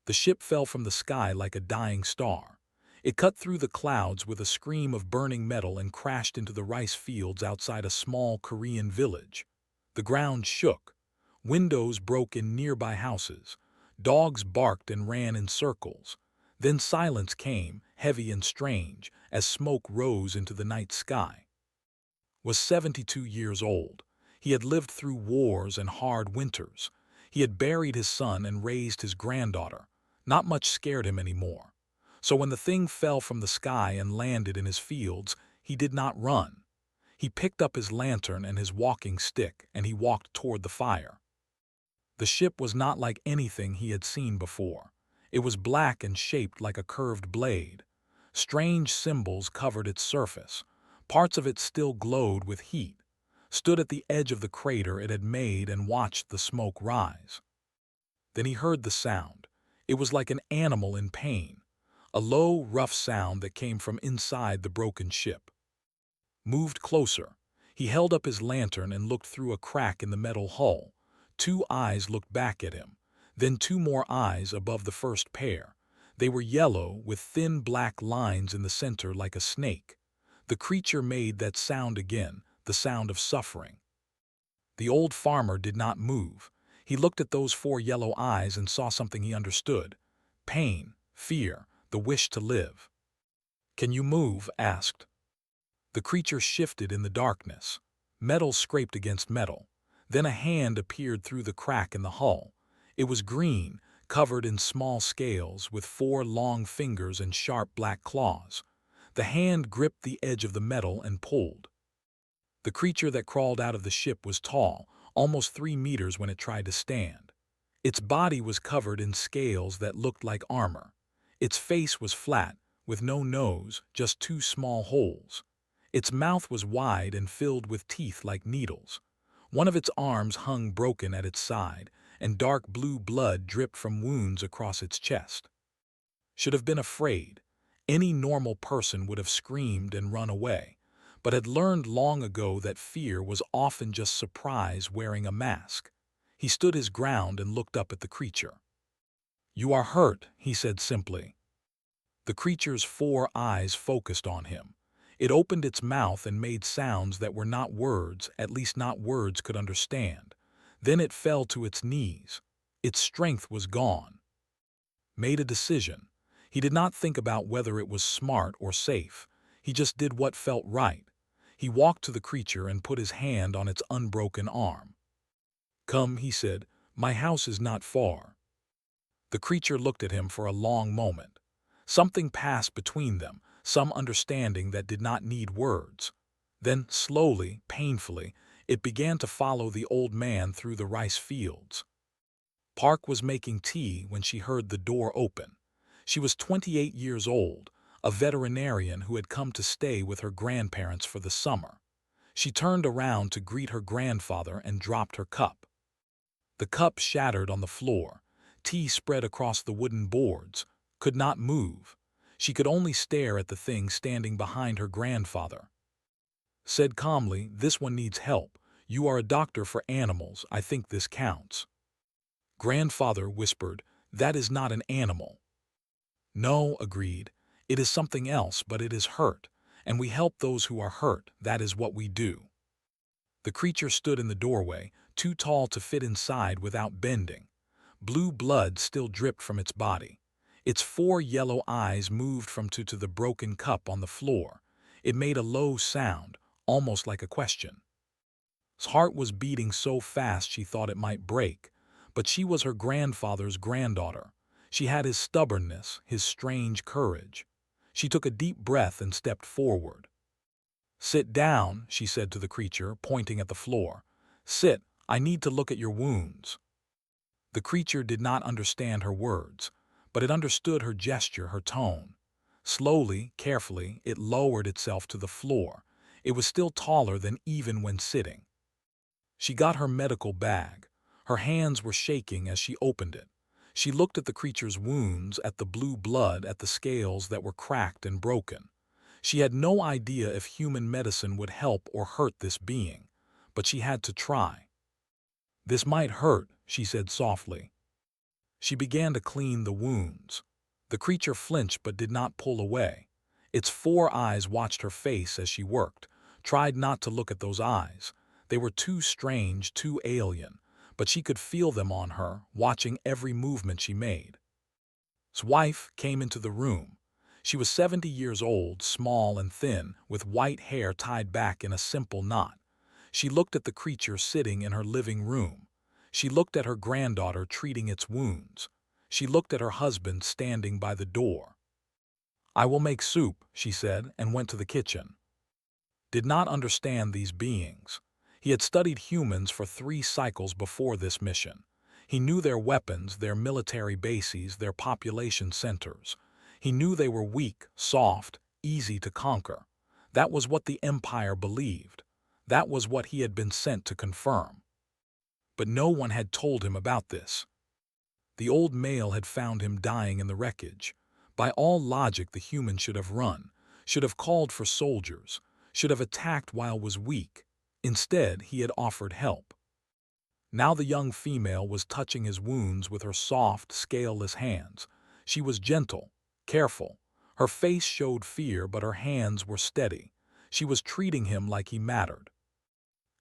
The ship fell from the sky like a dying star. It cut through the clouds with a scream of burning metal and crashed into the rice fields outside a small Korean village. The ground shook. Windows broke in nearby houses. Dogs barked and ran in circles. Then silence came, heavy and strange, as smoke rose into the night sky. Was 72 years old. He had lived through wars and hard winters. He had buried his son and raised his granddaughter. Not much scared him anymore. So when the thing fell from the sky and landed in his fields, he did not run. He picked up his lantern and his walking stick, and he walked toward the fire. The ship was not like anything he had seen before. It was black and shaped like a curved blade. Strange symbols covered its surface. Parts of it still glowed with heat. Stood at the edge of the crater it had made and watched the smoke rise. Then he heard the sound. It was like an animal in pain. A low, rough sound that came from inside the broken ship. Moved closer. He held up his lantern and looked through a crack in the metal hull. 2 eyes looked back at him. Then 2 more eyes above the first pair. They were yellow with thin black lines in the center like a snake. The creature made that sound again, the sound of suffering. The old farmer did not move. He looked at those 4 yellow eyes and saw something he understood. Pain, fear, the wish to live. "Can you move?" asked. The creature shifted in the darkness. Metal scraped against metal. Then a hand appeared through the crack in the hull. It was green, covered in small scales, with 4 long fingers and sharp black claws. The hand gripped the edge of the metal and pulled. The creature that crawled out of the ship was tall, almost 3 meters when it tried to stand. Its body was covered in scales that looked like armor. Its face was flat, with no nose, just 2 small holes. Its mouth was wide and filled with teeth like needles. One of its arms hung broken at its side, and dark blue blood dripped from wounds across its chest. Should have been afraid. Any normal person would have screamed and run away, but had learned long ago that fear was often just surprise wearing a mask. He stood his ground and looked up at the creature. "You are hurt," he said simply. The creature's 4 eyes focused on him. It opened its mouth and made sounds that were not words, at least not words could understand. Then it fell to its knees. Its strength was gone. Made a decision. He did not think about whether it was smart or safe. He just did what felt right. He walked to the creature and put his hand on its unbroken arm. "Come," he said, "my house is not far." The creature looked at him for a long moment. Something passed between them, some understanding that did not need words. Then, slowly, painfully, it began to follow the old man through the rice fields. Park was making tea when she heard the door open. She was 28 years old, a veterinarian who had come to stay with her grandparents for the summer. She turned around to greet her grandfather and dropped her cup. The cup shattered on the floor. Tea spread across the wooden boards. Could not move. She could only stare at the thing standing behind her grandfather. Said calmly, "This one needs help. You are a doctor for animals. I think this counts." Grandfather whispered, "That is not an animal." "No," agreed. "It is something else, but it is hurt. And we help those who are hurt. That is what we do." The creature stood in the doorway, too tall to fit inside without bending. Blue blood still dripped from its body. Its 4 yellow eyes moved from to the broken cup on the floor. It made a low sound, almost like a question. His heart was beating so fast she thought it might break, but she was her grandfather's granddaughter. She had his stubbornness, his strange courage. She took a deep breath and stepped forward. "Sit down," she said to the creature, pointing at the floor. "Sit, I need to look at your wounds." The creature did not understand her words, but it understood her gesture, her tone. Slowly, carefully, it lowered itself to the floor. It was still taller than even when sitting. She got her medical bag. Her hands were shaking as she opened it. She looked at the creature's wounds, at the blue blood, at the scales that were cracked and broken. She had no idea if human medicine would help or hurt this being, but she had to try. "This might hurt," she said softly. She began to clean the wounds. The creature flinched but did not pull away. Its 4 eyes watched her face as she worked, tried not to look at those eyes. They were too strange, too alien, but she could feel them on her, watching every movement she made. His wife came into the room. She was 70 years old, small and thin, with white hair tied back in a simple knot. She looked at the creature sitting in her living room. She looked at her granddaughter treating its wounds. She looked at her husband standing by the door. "I will make soup," she said, and went to the kitchen. Did not understand these beings. He had studied humans for 3 cycles before this mission. He knew their weapons, their military bases, their population centers. He knew they were weak, soft, easy to conquer. That was what the Empire believed. That was what he had been sent to confirm. But no one had told him about this. The old male had found him dying in the wreckage. By all logic, the human should have run, should have called for soldiers, should have attacked while was weak. Instead, he had offered help. Now the young female was touching his wounds with her soft, scaleless hands. She was gentle, careful. Her face showed fear, but her hands were steady. She was treating him like he mattered.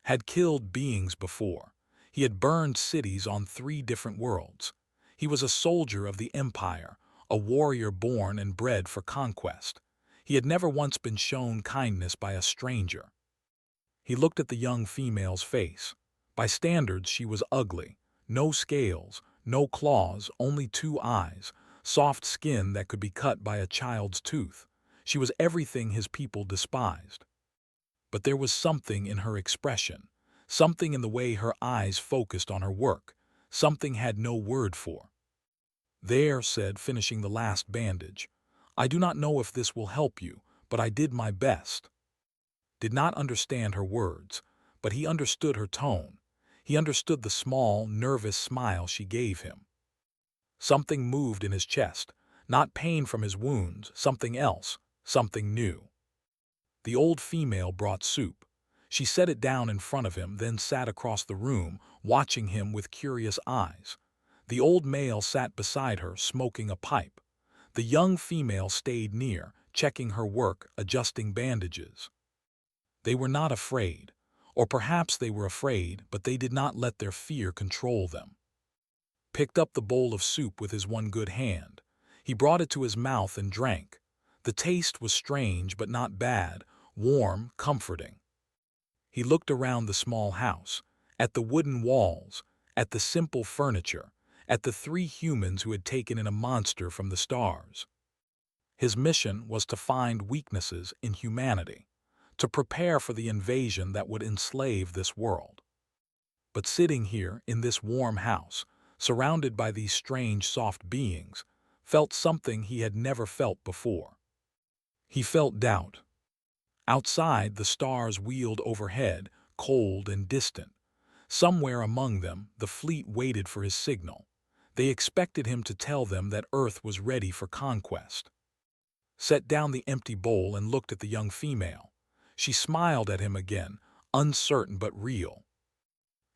Had killed beings before. He had burned cities on 3 different worlds. He was a soldier of the Empire, a warrior born and bred for conquest. He had never once been shown kindness by a stranger. He looked at the young female's face. By standards, she was ugly. No scales, no claws, only 2 eyes, soft skin that could be cut by a child's tooth. She was everything his people despised. But there was something in her expression, something in the way her eyes focused on her work, something had no word for. "There," said, finishing the last bandage. "I do not know if this will help you, but I did my best." Did not understand her words, but he understood her tone. He understood the small, nervous smile she gave him. Something moved in his chest, not pain from his wounds, something else, something new. The old female brought soup. She set it down in front of him, then sat across the room, watching him with curious eyes. The old male sat beside her, smoking a pipe. The young female stayed near, checking her work, adjusting bandages. They were not afraid. Or perhaps they were afraid, but they did not let their fear control them. Picked up the bowl of soup with his one good hand. He brought it to his mouth and drank. The taste was strange but not bad, warm, comforting. He looked around the small house, at the wooden walls, at the simple furniture, at the 3 humans who had taken in a monster from the stars. His mission was to find weaknesses in humanity, to prepare for the invasion that would enslave this world. But sitting here in this warm house, surrounded by these strange soft beings, felt something he had never felt before. He felt doubt. Outside, the stars wheeled overhead, cold and distant. Somewhere among them, the fleet waited for his signal. They expected him to tell them that Earth was ready for conquest. Set down the empty bowl and looked at the young female. She smiled at him again, uncertain but real.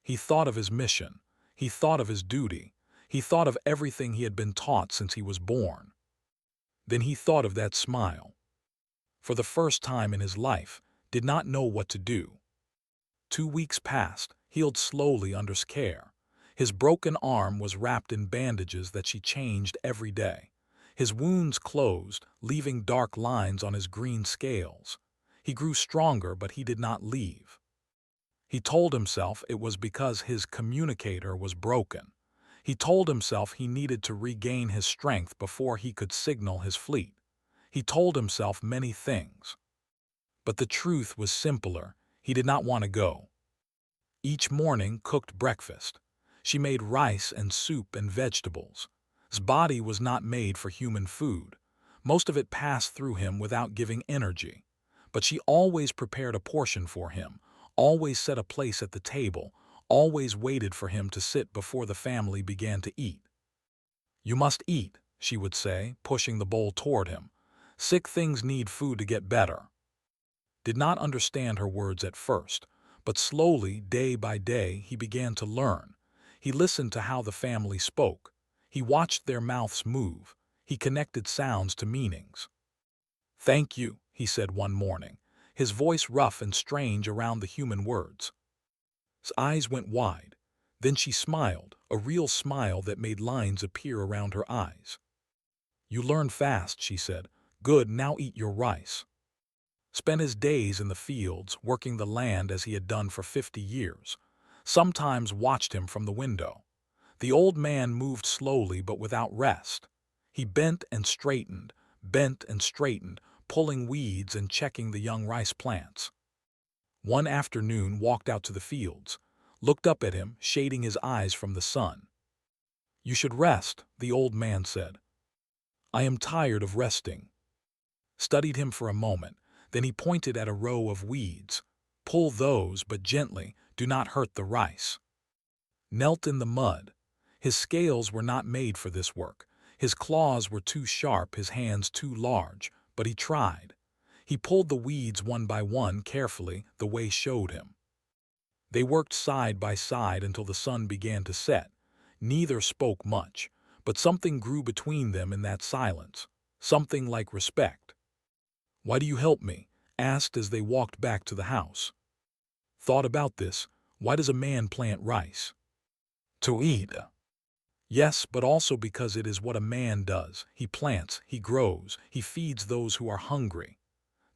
He thought of his mission. He thought of his duty. He thought of everything he had been taught since he was born. Then he thought of that smile. For the first time in his life, did not know what to do. 2 weeks passed, healed slowly under care. His broken arm was wrapped in bandages that she changed every day. His wounds closed, leaving dark lines on his green scales. He grew stronger, but he did not leave. He told himself it was because his communicator was broken. He told himself he needed to regain his strength before he could signal his fleet. He told himself many things. But the truth was simpler. He did not want to go. Each morning cooked breakfast. She made rice and soup and vegetables. His body was not made for human food. Most of it passed through him without giving energy. But she always prepared a portion for him, always set a place at the table, always waited for him to sit before the family began to eat. "You must eat," she would say, pushing the bowl toward him. "Sick things need food to get better." Did not understand her words at first, but slowly, day by day, he began to learn. He listened to how the family spoke. He watched their mouths move. He connected sounds to meanings. "Thank you," he said one morning, his voice rough and strange around the human words. His eyes went wide. Then she smiled, a real smile that made lines appear around her eyes. "You learn fast," she said. "Good, now eat your rice." Spent his days in the fields, working the land as he had done for 50 years. Sometimes watched him from the window. The old man moved slowly but without rest. He bent and straightened, pulling weeds and checking the young rice plants. One afternoon walked out to the fields, looked up at him, shading his eyes from the sun. "You should rest," the old man said. "I am tired of resting." Studied him for a moment, then he pointed at a row of weeds. "Pull those, but gently, do not hurt the rice." Knelt in the mud. His scales were not made for this work. His claws were too sharp, his hands too large, but he tried. He pulled the weeds one by one carefully, the way showed him. They worked side by side until the sun began to set. Neither spoke much, but something grew between them in that silence, something like respect. "Why do you help me?" asked as they walked back to the house. "Thought about this. Why does a man plant rice?" "To eat." "Yes, but also because it is what a man does. He plants, he grows, he feeds those who are hungry."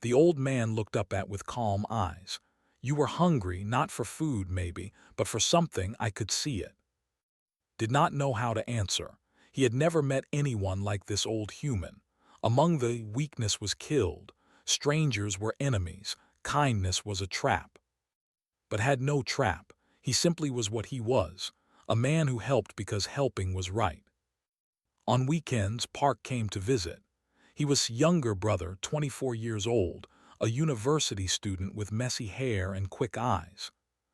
The old man looked up with calm eyes. "You were hungry, not for food maybe, but for something. I could see it." Did not know how to answer. He had never met anyone like this old human. Among the weakness was killed. Strangers were enemies. Kindness was a trap. But had no trap. He simply was what he was. A man who helped because helping was right. On weekends, Park came to visit. He was younger brother, 24 years old, a university student with messy hair and quick eyes.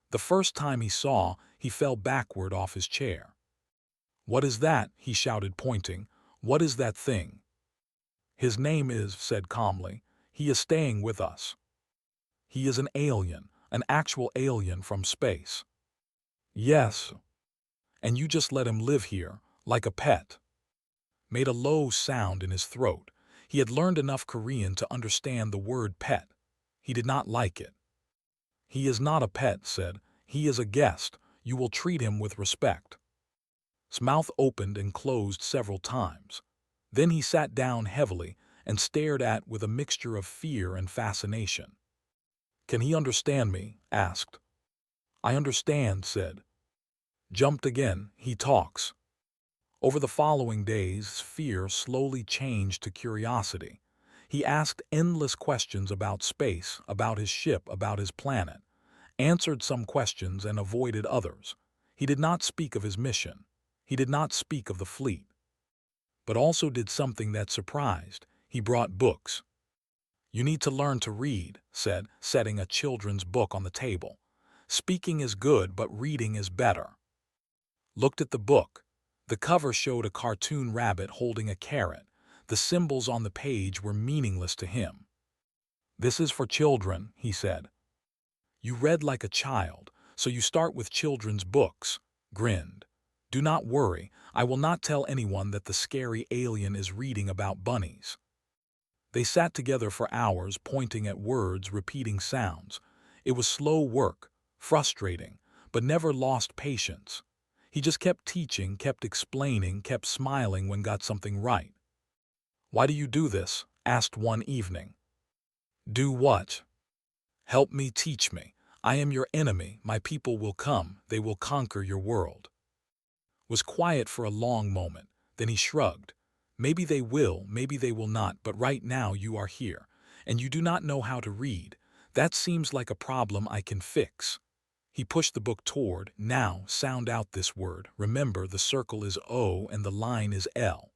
The first time he saw, he fell backward off his chair. "What is that?" he shouted, pointing. "What is that thing?" "His name is," said calmly. "He is staying with us." "He is an alien, an actual alien from space." "Yes." "And you just let him live here, like a pet." Made a low sound in his throat. He had learned enough Korean to understand the word pet. He did not like it. "He is not a pet," said. "He is a guest. You will treat him with respect." His mouth opened and closed several times. Then he sat down heavily and stared with a mixture of fear and fascination. "Can he understand me?" asked. "I understand," said. Jumped again. "He talks." Over the following days, fear slowly changed to curiosity. He asked endless questions about space, about his ship, about his planet. Answered some questions and avoided others. He did not speak of his mission. He did not speak of the fleet. But also did something that surprised. He brought books. "You need to learn to read," said, setting a children's book on the table. "Speaking is good, but reading is better." Looked at the book. The cover showed a cartoon rabbit holding a carrot. The symbols on the page were meaningless to him. "This is for children," he said. "You read like a child, so you start with children's books." Grinned. "Do not worry, I will not tell anyone that the scary alien is reading about bunnies." They sat together for hours, pointing at words, repeating sounds. It was slow work, frustrating, but never lost patience. He just kept teaching, kept explaining, kept smiling when got something right. "Why do you do this?" asked one evening. "Do what?" "Help me, teach me. I am your enemy, my people will come, they will conquer your world." Was quiet for a long moment, then he shrugged. "Maybe they will, maybe they will not, but right now you are here, and you do not know how to read. That seems like a problem I can fix." He pushed the book toward. "Now, sound out this word. Remember, the circle is O and the line is L."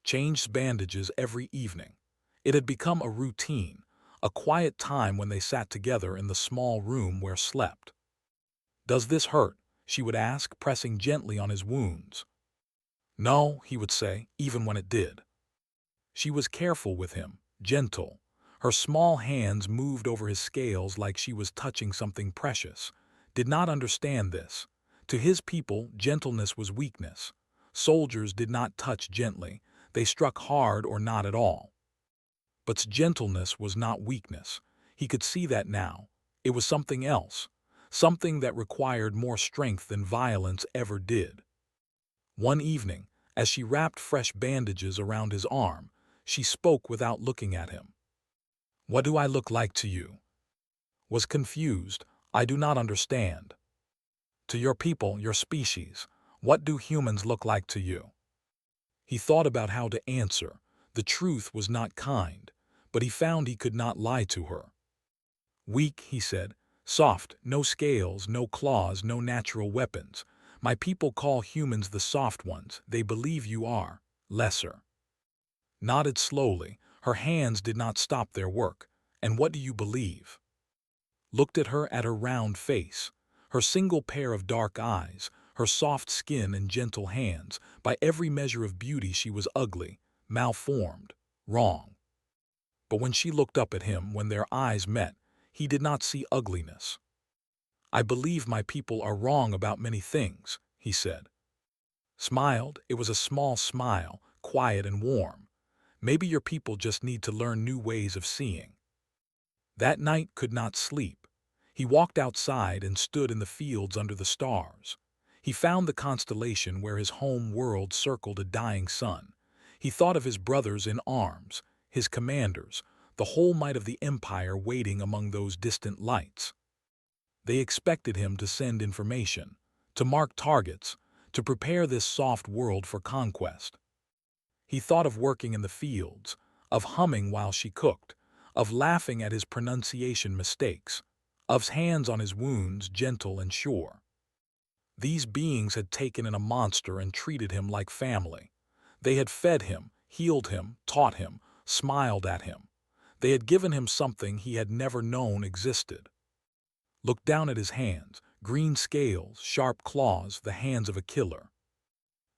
Changed bandages every evening. It had become a routine, a quiet time when they sat together in the small room where slept. "Does this hurt?" she would ask, pressing gently on his wounds. "No," he would say, even when it did. She was careful with him, gentle. Her small hands moved over his scales like she was touching something precious. Did not understand this. To his people, gentleness was weakness. Soldiers did not touch gently, they struck hard or not at all. But gentleness was not weakness. He could see that now. It was something else, something that required more strength than violence ever did. One evening, as she wrapped fresh bandages around his arm, she spoke without looking at him. "What do I look like to you?" Was confused. "I do not understand." "To your people, your species, what do humans look like to you?" He thought about how to answer. The truth was not kind, but he found he could not lie to her. "Weak," he said. "Soft, no scales, no claws, no natural weapons. My people call humans the soft ones. They believe you are lesser." Nodded slowly. Her hands did not stop their work. "And what do you believe?" Looked at her round face, her single pair of dark eyes, her soft skin and gentle hands. By every measure of beauty she was ugly, malformed, wrong. But when she looked up at him, when their eyes met, he did not see ugliness. "I believe my people are wrong about many things," he said. Smiled. It was a small smile, quiet and warm. "Maybe your people just need to learn new ways of seeing." That night could not sleep. He walked outside and stood in the fields under the stars. He found the constellation where his home world circled a dying sun. He thought of his brothers in arms, his commanders, the whole might of the empire waiting among those distant lights. They expected him to send information, to mark targets, to prepare this soft world for conquest. He thought of working in the fields, of humming while she cooked, of laughing at his pronunciation mistakes, of hands on his wounds, gentle and sure. These beings had taken in a monster and treated him like family. They had fed him, healed him, taught him, smiled at him. They had given him something he had never known existed. Looked down at his hands, green scales, sharp claws, the hands of a killer.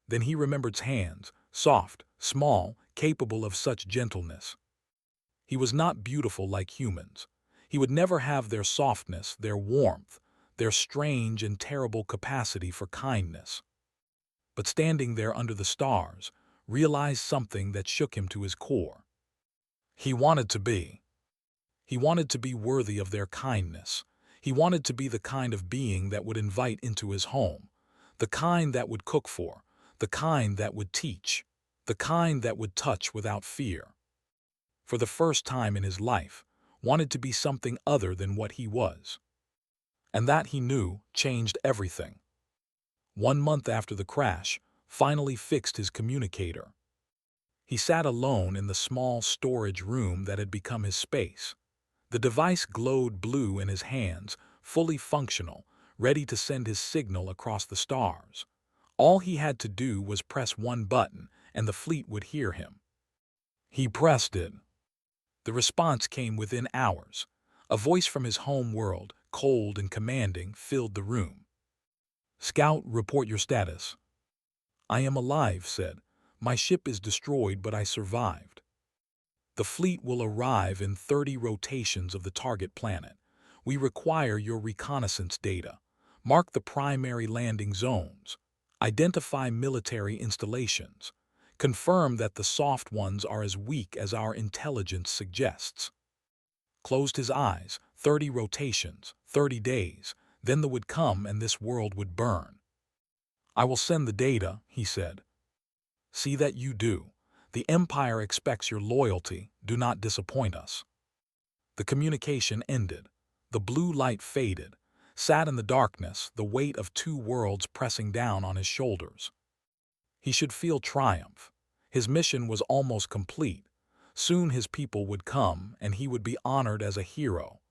Then he remembered hands, soft, small, capable of such gentleness. He was not beautiful like humans. He would never have their softness, their warmth, their strange and terrible capacity for kindness. But standing there under the stars, realized something that shook him to his core. He wanted to be. He wanted to be worthy of their kindness. He wanted to be the kind of being that would invite into his home, the kind that would cook for, the kind that would teach, the kind that would touch without fear. For the first time in his life, wanted to be something other than what he was. And that, he knew, changed everything. 1 month after the crash, finally fixed his communicator. He sat alone in the small storage room that had become his space. The device glowed blue in his hands, fully functional, ready to send his signal across the stars. All he had to do was press one button, and the fleet would hear him. He pressed it. The response came within hours. A voice from his home world, cold and commanding, filled the room. "Scout, report your status." "I am alive," said. "My ship is destroyed, but I survived." "The fleet will arrive in 30 rotations of the target planet. We require your reconnaissance data. Mark the primary landing zones. Identify military installations. Confirm that the soft ones are as weak as our intelligence suggests." Closed his eyes. 30 rotations, 30 days. Then the would come and this world would burn. "I will send the data," he said. "See that you do. The Empire expects your loyalty. Do not disappoint us." The communication ended. The blue light faded. Sat in the darkness, the weight of 2 worlds pressing down on his shoulders. He should feel triumph. His mission was almost complete. Soon his people would come, and he would be honored as a hero.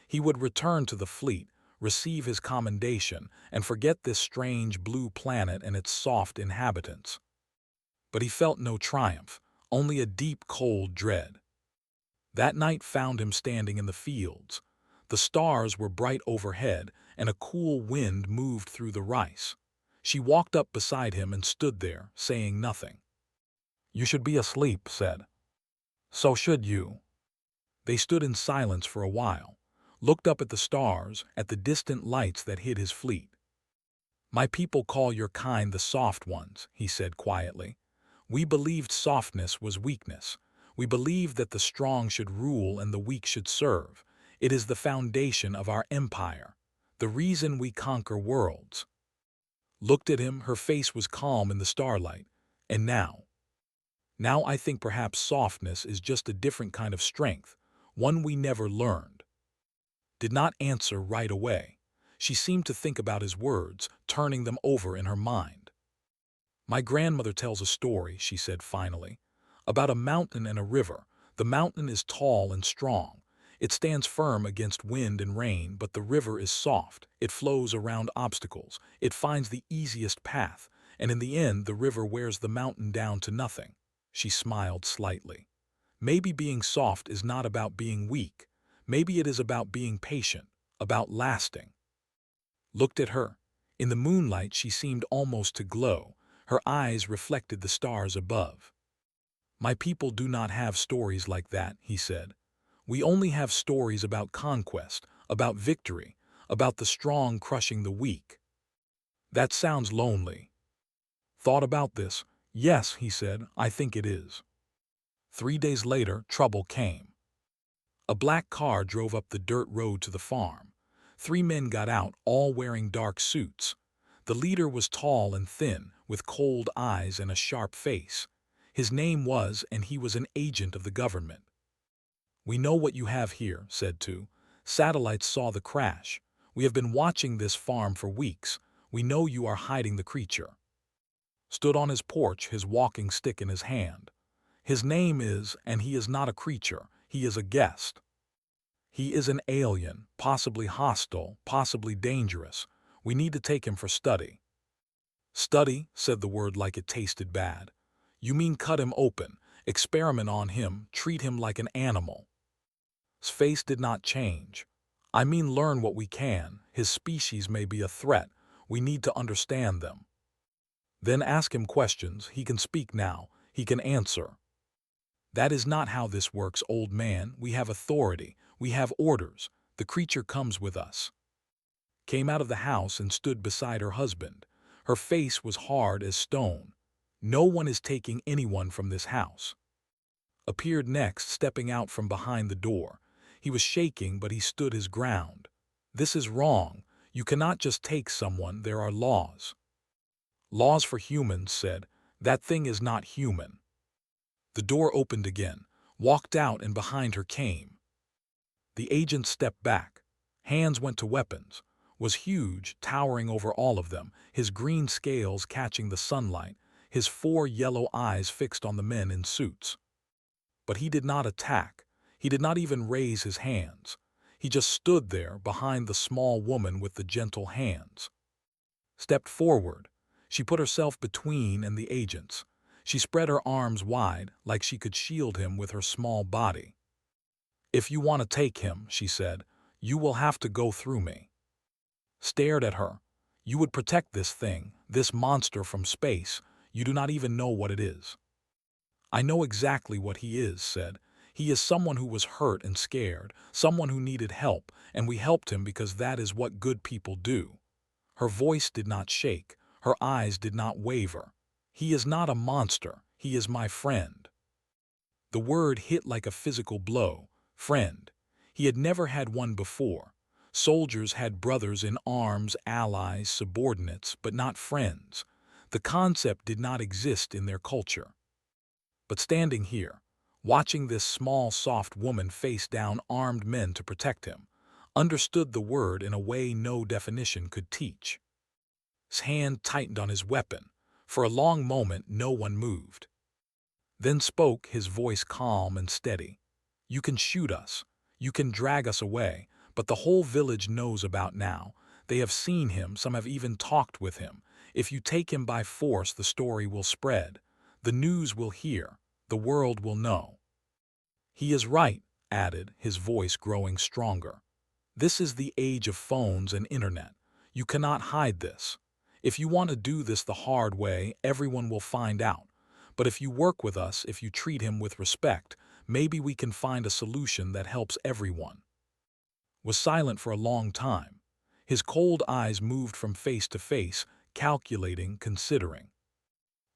He would return to the fleet, receive his commendation, and forget this strange blue planet and its soft inhabitants. But he felt no triumph, only a deep, cold dread. That night found him standing in the fields. The stars were bright overhead, and a cool wind moved through the rice. She walked up beside him and stood there, saying nothing. "You should be asleep," said. "So should you." They stood in silence for a while, looked up at the stars, at the distant lights that hid his fleet. My people call your kind the soft ones, he said quietly. We believed softness was weakness. We believed that the strong should rule and the weak should serve. It is the foundation of our empire, the reason we conquer worlds. Looked at him, her face was calm in the starlight. And now I think perhaps softness is just a different kind of strength, one we never learned. Did not answer right away. She seemed to think about his words, turning them over in her mind. My grandmother tells a story, she said finally, about a mountain and a river. The mountain is tall and strong. It stands firm against wind and rain, but the river is soft. It flows around obstacles. It finds the easiest path, and in the end the river wears the mountain down to nothing. She smiled slightly. Maybe being soft is not about being weak. Maybe it is about being patient, about lasting. Looked at her. In the moonlight she seemed almost to glow. Her eyes reflected the stars above. My people do not have stories like that, he said. We only have stories about conquest, about victory, about the strong crushing the weak. That sounds lonely. Thought about this? Yes, he said, I think it is. 3 days later, trouble came. A black car drove up the dirt road to the farm. 3 men got out, all wearing dark suits. The leader was tall and thin, with cold eyes and a sharp face. His name was, and he was an agent of the government. We know what you have here, said 2. Satellites saw the crash. We have been watching this farm for weeks. We know you are hiding the creature. Stood on his porch, his walking stick in his hand. His name is, and he is not a creature, he is a guest. He is an alien, possibly hostile, possibly dangerous. We need to take him for study. Study, said the word like it tasted bad. You mean cut him open, experiment on him, treat him like an animal. His face did not change. I mean learn what we can. His species may be a threat. We need to understand them. Then ask him questions. He can speak now. He can answer. That is not how this works, old man. We have authority. We have orders. The creature comes with us. Came out of the house and stood beside her husband. Her face was hard as stone. No one is taking anyone from this house. Appeared next, stepping out from behind the door. He was shaking, but he stood his ground. This is wrong. You cannot just take someone. There are laws. Laws for humans, said. That thing is not human. The door opened again. Walked out, and behind her came. The agent stepped back. Hands went to weapons. Was huge, towering over all of them, his green scales catching the sunlight, his 4 yellow eyes fixed on the men in suits. But he did not attack. He did not even raise his hands. He just stood there behind the small woman with the gentle hands. Stepped forward. She put herself between and the agents. She spread her arms wide, like she could shield him with her small body. If you want to take him, she said, you will have to go through me. Stared at her. You would protect this thing, this monster from space. You do not even know what it is. I know exactly what he is, said. He is someone who was hurt and scared, someone who needed help, and we helped him because that is what good people do. Her voice did not shake. Her eyes did not waver. He is not a monster. He is my friend. The word hit like a physical blow. Friend. He had never had one before. Soldiers had brothers in arms, allies, subordinates, but not friends. The concept did not exist in their culture. But standing here, watching this small, soft woman face down armed men to protect him, understood the word in a way no definition could teach. His hand tightened on his weapon. For a long moment, no one moved. Then spoke, his voice calm and steady. You can shoot us. You can drag us away. But the whole village knows about now. They have seen him. Some have even talked with him. If you take him by force, the story will spread. The news will hear. The world will know. He is right, added, his voice growing stronger. This is the age of phones and internet. You cannot hide this. If you want to do this the hard way, everyone will find out. But if you work with us, if you treat him with respect, maybe we can find a solution that helps everyone. Was silent for a long time. His cold eyes moved from face to face, calculating, considering.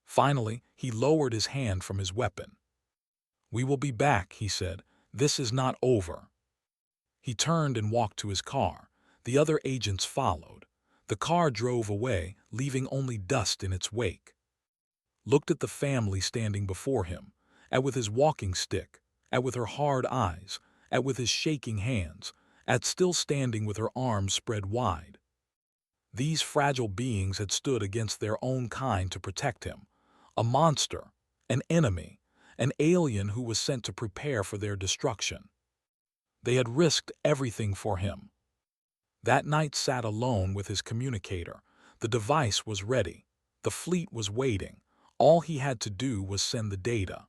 Finally, he lowered his hand from his weapon. "We will be back," he said. "This is not over." He turned and walked to his car. The other agents followed. The car drove away, leaving only dust in its wake. Looked at the family standing before him, at with his walking stick, at with her hard eyes, at with his shaking hands, at still standing with her arms spread wide. These fragile beings had stood against their own kind to protect him. A monster, an enemy, an alien who was sent to prepare for their destruction. They had risked everything for him. That night sat alone with his communicator. The device was ready. The fleet was waiting. All he had to do was send the data.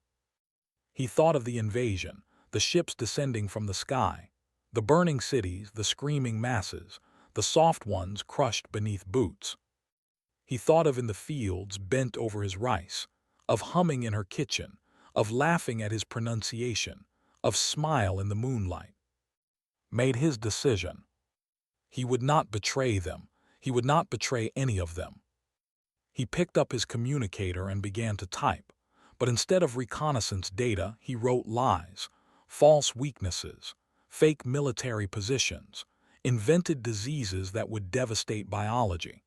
He thought of the invasion, the ships descending from the sky, the burning cities, the screaming masses, the soft ones crushed beneath boots. He thought of in the fields bent over his rice, of humming in her kitchen, of laughing at his pronunciation, of smile in the moonlight. Made his decision. He would not betray them. He would not betray any of them. He picked up his communicator and began to type, but instead of reconnaissance data, he wrote lies, false weaknesses, fake military positions, invented diseases that would devastate biology.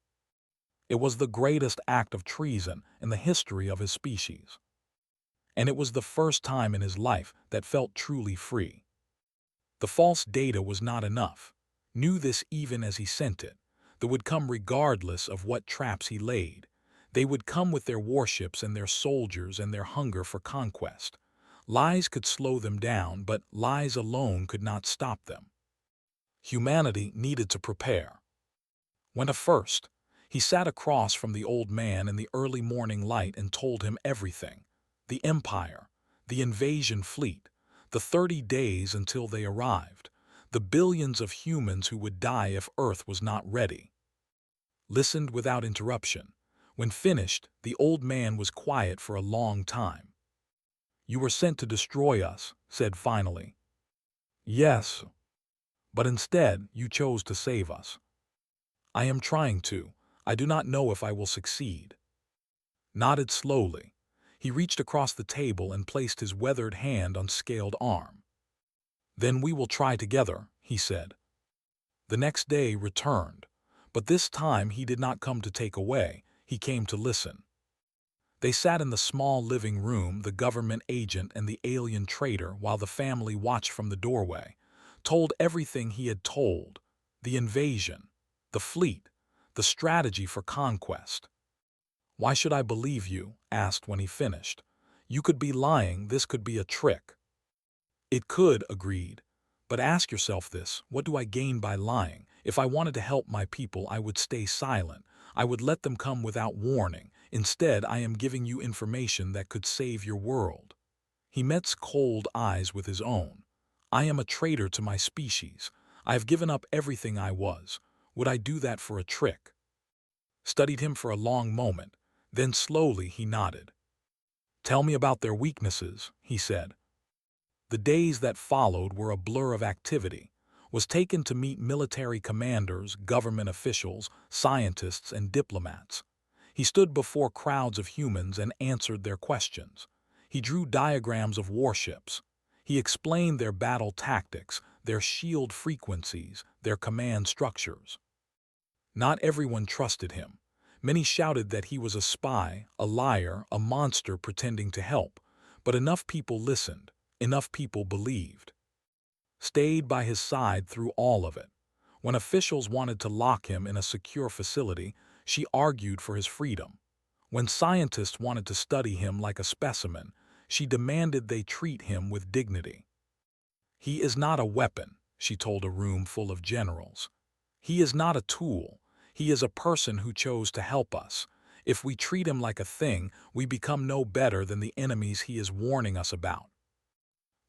It was the greatest act of treason in the history of his species. And it was the first time in his life that felt truly free. The false data was not enough. Knew this even as he sent it. They would come regardless of what traps he laid. They would come with their warships and their soldiers and their hunger for conquest. Lies could slow them down, but lies alone could not stop them. Humanity needed to prepare. When at first, he sat across from the old man in the early morning light and told him everything. The Empire, the invasion fleet, the 30 days until they arrived, the billions of humans who would die if Earth was not ready. Listened without interruption. When finished, the old man was quiet for a long time. "You were sent to destroy us," said finally. "Yes. But instead, you chose to save us." "I am trying to. I do not know if I will succeed." Nodded slowly. He reached across the table and placed his weathered hand on scaled arm. "Then we will try together," he said. The next day returned, but this time he did not come to take away, he came to listen. They sat in the small living room, the government agent and the alien trader, while the family watched from the doorway, told everything he had told, the invasion, the fleet, the strategy for conquest. "Why should I believe you?" asked when he finished. "You could be lying, this could be a trick." "It could," agreed. "But ask yourself this, what do I gain by lying? If I wanted to help my people, I would stay silent. I would let them come without warning. Instead, I am giving you information that could save your world." He met cold eyes with his own. "I am a traitor to my species. I have given up everything I was. Would I do that for a trick?" Studied him for a long moment. Then slowly he nodded. "Tell me about their weaknesses," he said. The days that followed were a blur of activity. Was taken to meet military commanders, government officials, scientists, and diplomats. He stood before crowds of humans and answered their questions. He drew diagrams of warships. He explained their battle tactics, their shield frequencies, their command structures. Not everyone trusted him. Many shouted that he was a spy, a liar, a monster pretending to help. But enough people listened. Enough people believed. Stayed by his side through all of it. When officials wanted to lock him in a secure facility, she argued for his freedom. When scientists wanted to study him like a specimen, she demanded they treat him with dignity. "He is not a weapon," she told a room full of generals. "He is not a tool. He is a person who chose to help us. If we treat him like a thing, we become no better than the enemies he is warning us about."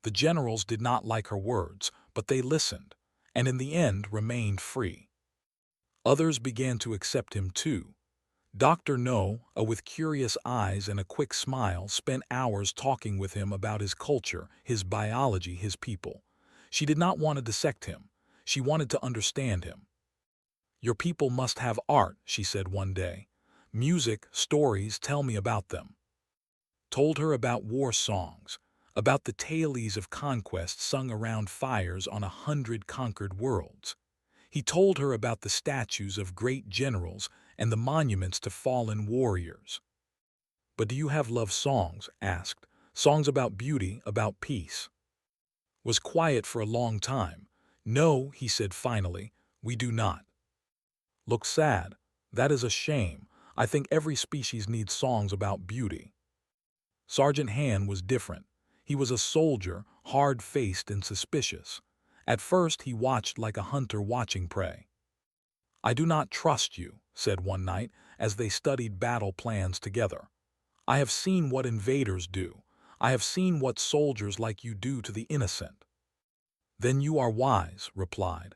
The generals did not like her words, but they listened, and in the end remained free. Others began to accept him too. Dr. No, with curious eyes and a quick smile, spent hours talking with him about his culture, his biology, his people. She did not want to dissect him. She wanted to understand him. "Your people must have art," she said one day. Music, stories, tell me about them. Told her about war songs, about the tales of conquest sung around fires on 100 conquered worlds. He told her about the statues of great generals and the monuments to fallen warriors. But do you have love songs? Asked. Songs about beauty, about peace. Was quiet for a long time. No, he said finally, we do not. Look sad. That is a shame. I think every species needs songs about beauty. Sergeant Han was different. He was a soldier, hard-faced and suspicious. At first he watched like a hunter watching prey. I do not trust you, said one night as they studied battle plans together. I have seen what invaders do. I have seen what soldiers like you do to the innocent. Then you are wise, replied.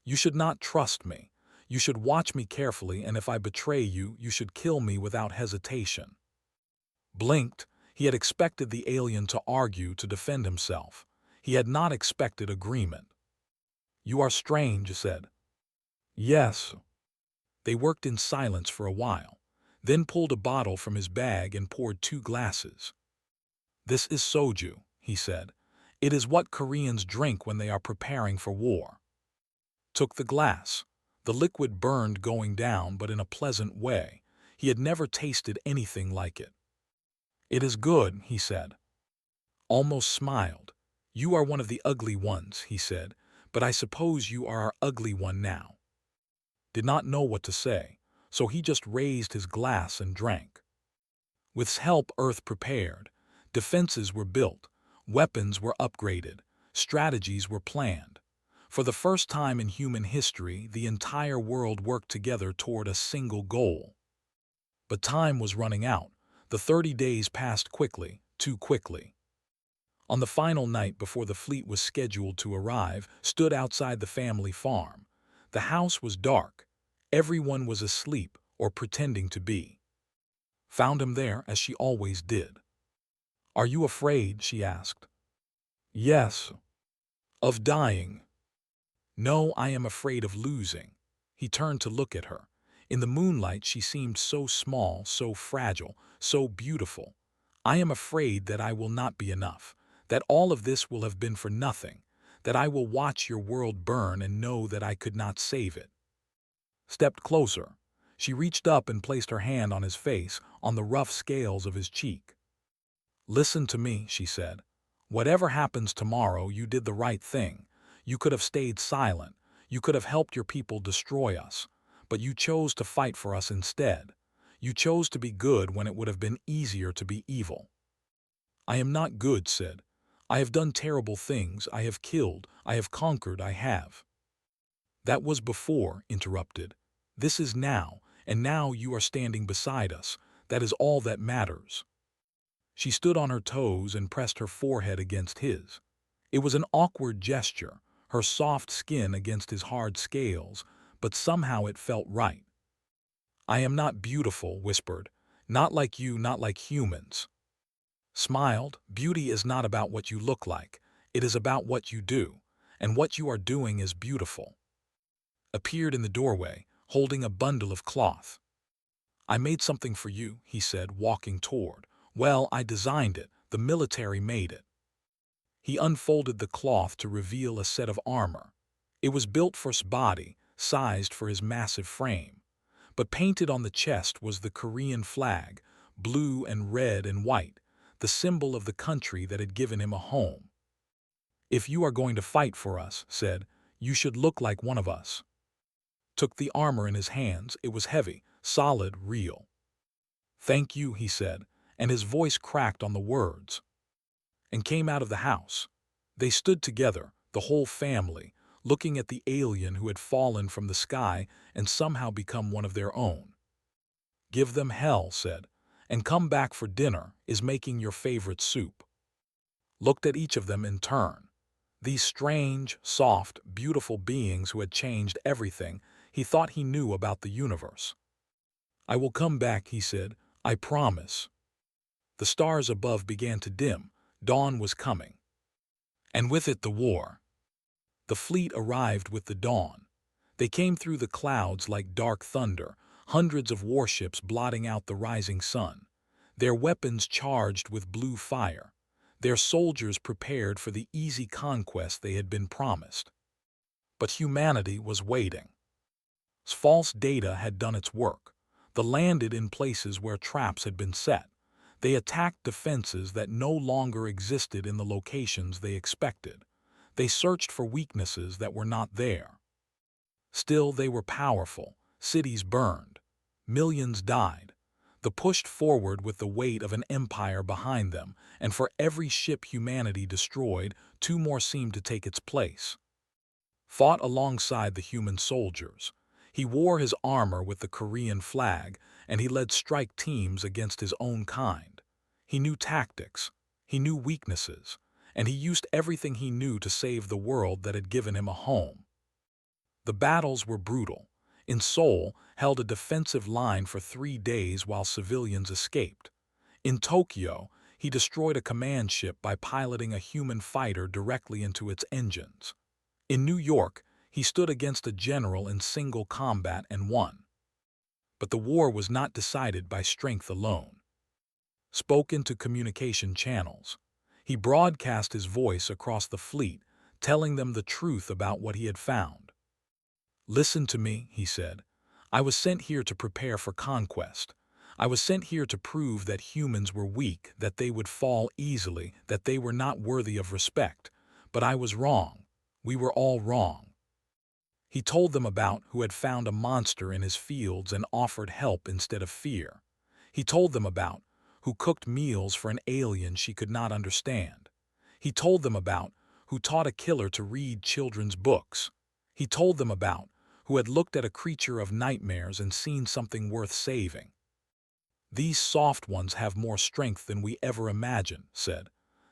You should not trust me. You should watch me carefully, and if I betray you, you should kill me without hesitation. Blinked. He had expected the alien to argue to defend himself. He had not expected agreement. You are strange, said. Yes. They worked in silence for a while, then pulled a bottle from his bag and poured 2 glasses. This is soju, he said. It is what Koreans drink when they are preparing for war. Took the glass. The liquid burned going down, but in a pleasant way. He had never tasted anything like it. It is good, he said. Almost smiled. You are one of the ugly ones, he said, but I suppose you are our ugly one now. Did not know what to say, so he just raised his glass and drank. With help, Earth prepared. Defenses were built. Weapons were upgraded. Strategies were planned. For the first time in human history, the entire world worked together toward a single goal. But time was running out. The 30 days passed quickly, too quickly. On the final night before the fleet was scheduled to arrive, stood outside the family farm. The house was dark. Everyone was asleep or pretending to be. Found him there as she always did. Are you afraid? She asked. Yes. Of dying? No, I am afraid of losing. He turned to look at her. In the moonlight she seemed so small, so fragile, so beautiful. I am afraid that I will not be enough, that all of this will have been for nothing, that I will watch your world burn and know that I could not save it. Stepped closer. She reached up and placed her hand on his face, on the rough scales of his cheek. Listen to me, she said. Whatever happens tomorrow, you did the right thing. You could have stayed silent. You could have helped your people destroy us. But you chose to fight for us instead. You chose to be good when it would have been easier to be evil. I am not good, said. I have done terrible things. I have killed. I have conquered. I have. That was before, interrupted. This is now, and now you are standing beside us. That is all that matters. She stood on her toes and pressed her forehead against his. It was an awkward gesture, her soft skin against his hard scales, but somehow it felt right. I am not beautiful, whispered. Not like you, not like humans. Smiled. Beauty is not about what you look like. It is about what you do, and what you are doing is beautiful. Appeared in the doorway, holding a bundle of cloth. I made something for you, he said, walking toward. Well, I designed it. The military made it. He unfolded the cloth to reveal a set of armor. It was built for his body, sized for his massive frame. But painted on the chest was the Korean flag, blue and red and white, the symbol of the country that had given him a home. If you are going to fight for us, said, you should look like one of us. Took the armor in his hands. It was heavy, solid, real. Thank you, he said, and his voice cracked on the words. And came out of the house. They stood together, the whole family, looking at the alien who had fallen from the sky and somehow become one of their own. Give them hell, said, and come back for dinner, is making your favorite soup. Looked at each of them in turn. These strange, soft, beautiful beings who had changed everything he thought he knew about the universe. I will come back, he said, I promise. The stars above began to dim. Dawn was coming. And with it the war. The fleet arrived with the dawn. They came through the clouds like dark thunder, hundreds of warships blotting out the rising sun, their weapons charged with blue fire, their soldiers prepared for the easy conquest they had been promised. But humanity was waiting. False data had done its work. They landed in places where traps had been set. They attacked defenses that no longer existed in the locations they expected. They searched for weaknesses that were not there. Still, they were powerful. Cities burned. Millions died. They pushed forward with the weight of an empire behind them, and for every ship humanity destroyed, two more seemed to take its place. Fought alongside the human soldiers. He wore his armor with the Korean flag, and he led strike teams against his own kind. He knew tactics, he knew weaknesses, and he used everything he knew to save the world that had given him a home. The battles were brutal. In Seoul, held a defensive line for 3 days while civilians escaped. In Tokyo, he destroyed a command ship by piloting a human fighter directly into its engines. In New York, he stood against a general in single combat and won. But the war was not decided by strength alone. Spoke into communication channels. He broadcast his voice across the fleet, telling them the truth about what he had found. "Listen to me," he said. "I was sent here to prepare for conquest. I was sent here to prove that humans were weak, that they would fall easily, that they were not worthy of respect. But I was wrong. We were all wrong." He told them about who had found a monster in his fields and offered help instead of fear. He told them about who cooked meals for an alien she could not understand. He told them about who taught a killer to read children's books. He told them about who had looked at a creature of nightmares and seen something worth saving. "These soft ones have more strength than we ever imagined," said.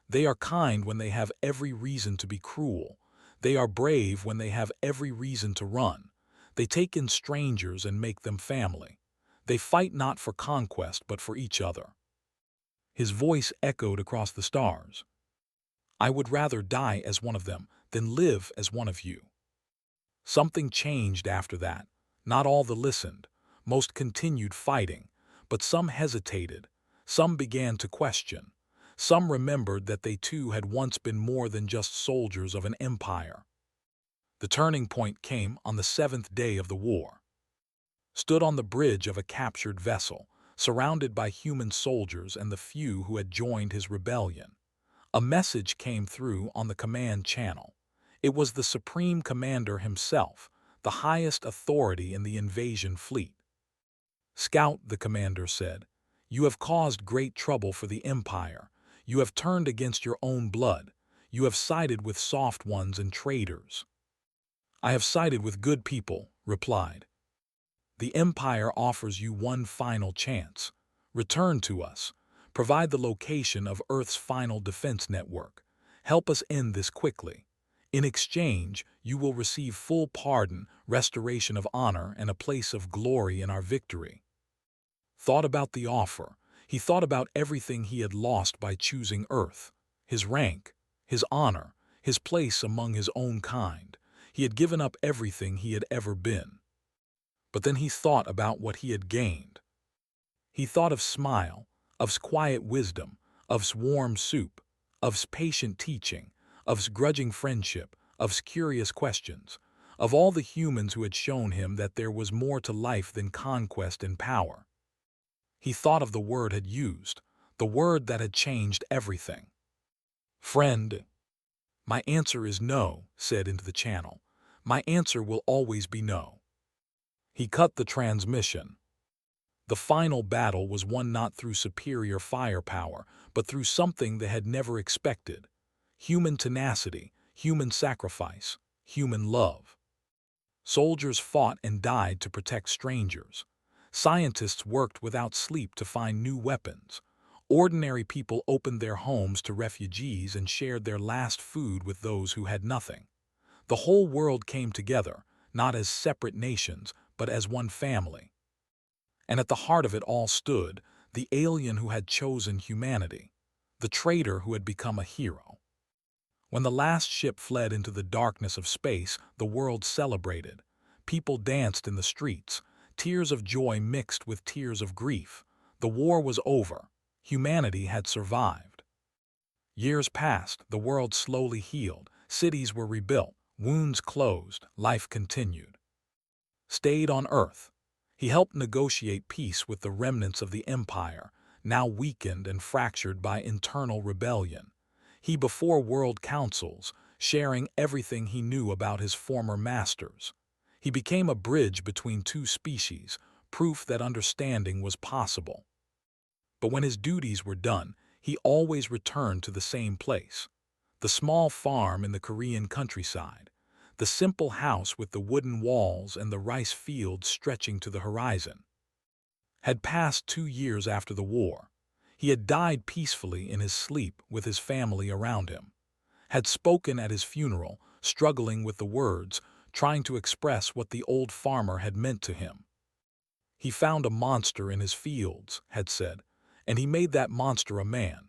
"They are kind when they have every reason to be cruel. They are brave when they have every reason to run. They take in strangers and make them family. They fight not for conquest but for each other." His voice echoed across the stars. "I would rather die as one of them than live as one of you." Something changed after that. Not all listened. Most continued fighting, but some hesitated. Some began to question. Some remembered that they too had once been more than just soldiers of an empire. The turning point came on the 7th day of the war. Stood on the bridge of a captured vessel, surrounded by human soldiers and the few who had joined his rebellion. A message came through on the command channel. It was the Supreme Commander himself, the highest authority in the invasion fleet. "Scout," the commander said, "you have caused great trouble for the Empire. You have turned against your own blood. You have sided with soft ones and traitors." "I have sided with good people," replied. "The Empire offers you one final chance. Return to us. Provide the location of Earth's final defense network. Help us end this quickly. In exchange, you will receive full pardon, restoration of honor, and a place of glory in our victory." Thought about the offer. He thought about everything he had lost by choosing Earth. His rank, his honor, his place among his own kind. He had given up everything he had ever been. But then he thought about what he had gained. He thought of Smile, of quiet wisdom, of warm soup, of patient teaching, of grudging friendship, of curious questions, of all the humans who had shown him that there was more to life than conquest and power. He thought of the word had used, the word that had changed everything. "Friend." "My answer is no," said into the channel. "My answer will always be no." He cut the transmission. The final battle was won not through superior firepower, but through something they had never expected. Human tenacity, human sacrifice, human love. Soldiers fought and died to protect strangers. Scientists worked without sleep to find new weapons. Ordinary people opened their homes to refugees and shared their last food with those who had nothing. The whole world came together, not as separate nations, but as one family. And at the heart of it all stood the alien who had chosen humanity, the traitor who had become a hero. When the last ship fled into the darkness of space, the world celebrated. People danced in the streets. tears of joy mixed with tears of grief. The war was over. Humanity had survived. Years passed, the world slowly healed, cities were rebuilt, wounds closed, life continued. Stayed on Earth. He helped negotiate peace with the remnants of the Empire, now weakened and fractured by internal rebellion. He before world councils, sharing everything he knew about his former masters. He became a bridge between two species, proof that understanding was possible. But when his duties were done, he always returned to the same place. The small farm in the Korean countryside. The simple house with the wooden walls and the rice fields stretching to the horizon. Had passed 2 years after the war. He had died peacefully in his sleep with his family around him. Had spoken at his funeral, struggling with the words, trying to express what the old farmer had meant to him. He found a monster in his fields, had said, and he made that monster a man.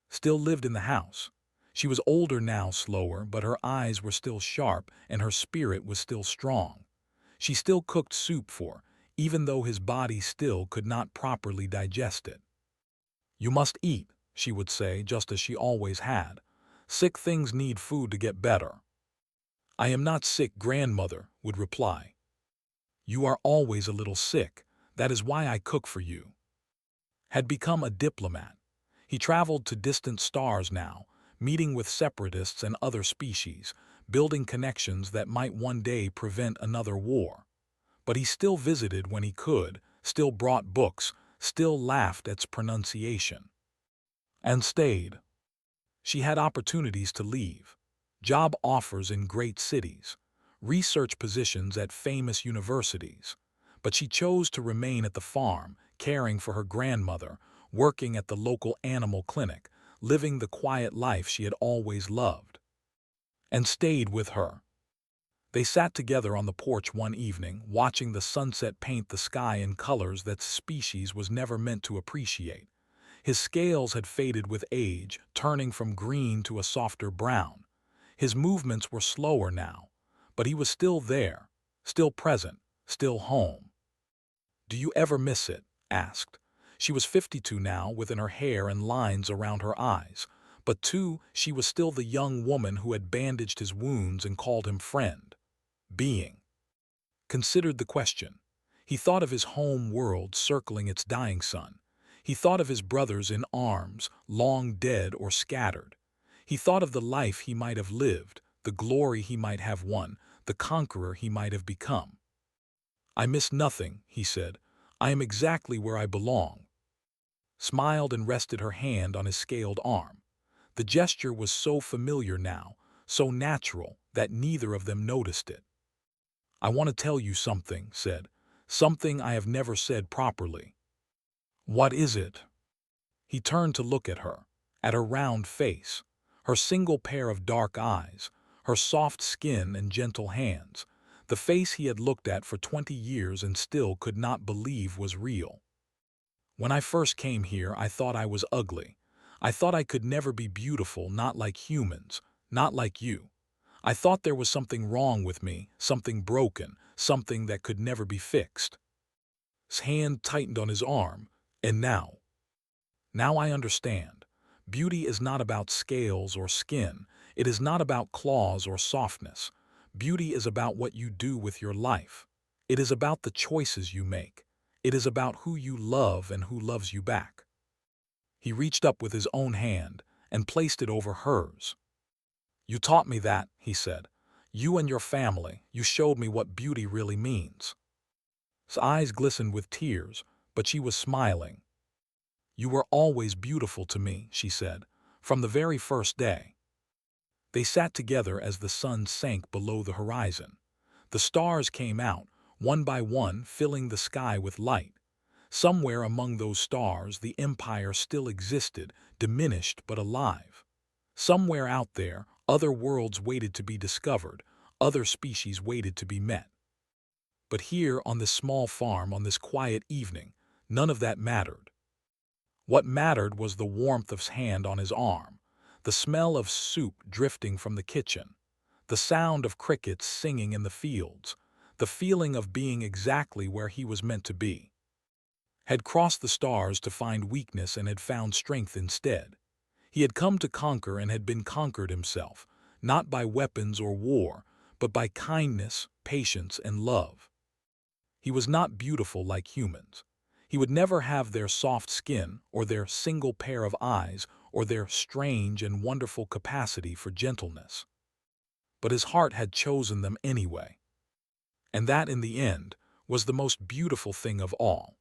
Still lived in the house. She was older now, slower, but her eyes were still sharp and her spirit was still strong. She still cooked soup for, even though his body still could not properly digest it. "You must eat," she would say, just as she always had. "Sick things need food to get better." "I am not sick," grandmother would reply. "You are always a little sick. That is why I cook for you." Had become a diplomat. He traveled to distant stars now, meeting with separatists and other species, building connections that might one day prevent another war. But he still visited when he could, still brought books, still laughed at its pronunciation. And stayed. She had opportunities to leave. Job offers in great cities. Research positions at famous universities. But she chose to remain at the farm, caring for her grandmother, working at the local animal clinic, living the quiet life she had always loved. And stayed with her. They sat together on the porch one evening, watching the sunset paint the sky in colors that species was never meant to appreciate. His scales had faded with age, turning from green to a softer brown. His movements were slower now, but he was still there, still present, still home. "Do you ever miss it?" asked. She was 52 now, within her hair and lines around her eyes. But too, she was still the young woman who had bandaged his wounds and called him friend. Being. Considered the question. He thought of his home world circling its dying sun. He thought of his brothers in arms, long dead or scattered. He thought of the life he might have lived, the glory he might have won, the conqueror he might have become. "I miss nothing," he said. "I am exactly where I belong." Smiled and rested her hand on his scaled arm. The gesture was so familiar now, so natural, that neither of them noticed it. "I want to tell you something," said. "Something I have never said properly." "What is it?" He turned to look at her round face, her single pair of dark eyes, her soft skin and gentle hands, the face he had looked at for 20 years and still could not believe was real. "When I first came here, I thought I was ugly. I thought I could never be beautiful, not like humans, not like you. I thought there was something wrong with me, something broken, something that could never be fixed." His hand tightened on his arm, and now I understand. Beauty is not about scales or skin. It is not about claws or softness. Beauty is about what you do with your life. It is about the choices you make. It is about who you love and who loves you back. He reached up with his own hand and placed it over hers. "You taught me that," he said. "You and your family, you showed me what beauty really means." His eyes glistened with tears, but she was smiling. "You were always beautiful to me," she said, "from the very first day." They sat together as the sun sank below the horizon. The stars came out, one by one, filling the sky with light. Somewhere among those stars the empire still existed, diminished but alive. Somewhere out there, other worlds waited to be discovered, other species waited to be met. But here, on this small farm, on this quiet evening, none of that mattered. What mattered was the warmth of his hand on his arm, the smell of soup drifting from the kitchen, the sound of crickets singing in the fields, the feeling of being exactly where he was meant to be. Had crossed the stars to find weakness and had found strength instead. He had come to conquer and had been conquered himself, not by weapons or war, but by kindness, patience, and love. He was not beautiful like humans. He would never have their soft skin, or their single pair of eyes, or their strange and wonderful capacity for gentleness. But his heart had chosen them anyway. And that, in the end, was the most beautiful thing of all.